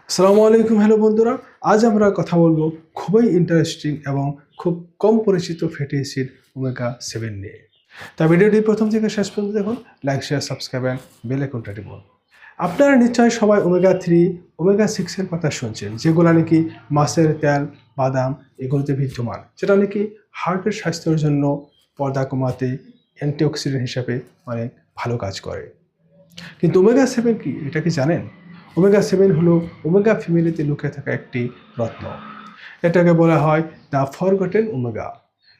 আসসালামু আলাইকুম, হ্যালো বন্ধুরা। আজ আমরা কথা বলবো খুবই ইন্টারেস্টিং এবং খুব কম পরিচিত ফ্যাটি অ্যাসিড ওমেগা 7 নিয়ে। তাই ভিডিওটি প্রথম থেকে শেষ পর্যন্ত দেখুন, like share subscribe and bell আইকনটা টিপুন। আপনারা নিশ্চয়ই সবাই ওমেগা 3 ওমেগা 6 এর কথা শুনছেন, যেগুলো নাকি মাছের তেল, বাদাম এগুলোতে বিদ্যমান, যেটা নাকি হার্টের স্বাস্থ্যের জন্য, পর্দা কমাতে, অ্যান্টিঅক্সিডেন্ট হিসাবে অনেক ভালো কাজ করে। কিন্তু ওমেগা 7 কি, এটা কি জানেন? ওমেগা 7 হলো ওমেগা ফ্যামিলিতে লুকিয়ে থাকা একটি রত্ন। এটাকে বলা হয় দ্য ফরগটেন ওমেগা।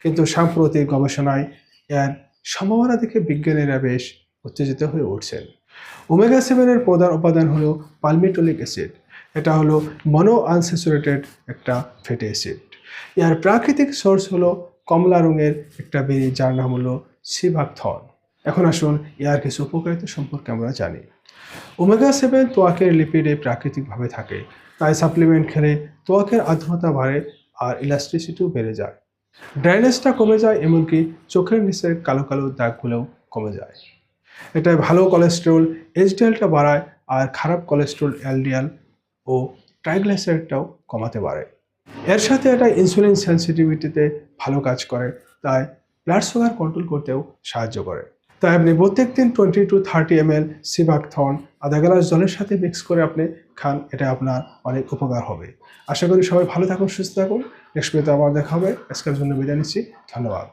কিন্তু সাম্প্রতিক গবেষণায় এর সম্ভাবনা দেখে বিজ্ঞানীরা বেশ উত্তেজিত হয়ে উঠছেন। ওমেগা 7 এর প্রধান উপাদান হলো পালমিটোলিক অ্যাসিড। এটা হলো মনো আনস্যাচুরেটেড একটা ফ্যাটি অ্যাসিড। এর প্রাকৃতিক সোর্স হলো কমলা রঙের একটা বেরি, যার নাম হলো সিভাকথন। এখন আসুন এর কিছু উপকারিতা সম্পর্কে আমরা জানি। ওমেগা 7 ত্বকের লিপিডে প্রাকৃতিকভাবে থাকে, তাই সাপ্লিমেন্ট খেলে ত্বকের আর্দ্রতা বাড়ে আর ইলাস্টিসিটিও বেড়ে যায়। ড্রাইনেসটা কমে যায়, এমনকি চোখের নিচের কালো কালো দাগগুলোও কমে যায়। এটায় ভালো কোলেস্টেরল এইচডিএলটা বাড়ায়, আর খারাপ কোলেস্টেরল এলডিএল ও ট্রাইগ্লিসারাইডটাও কমাতে পারে। এর সাথে এটা ইনসুলিন সেন্সিটিভিটিতে ভালো কাজ করে, তাই ব্লাড সুগার কন্ট্রোল করতেও সাহায্য করে। তাই আপনি প্রত্যেক দিন 20 to 30 ml সিভাকথন আধা গ্লাস জলের সাথে মিক্স করে আপনি খান, এটা আপনার অনেক উপকার হবে। আশা করি সবাই ভালো থাকুন, সুস্থ থাকুন। নেক্সট ভিডিওতে আবার দেখা হবে। আজকের জন্য বিদায় নিচ্ছি। ধন্যবাদ।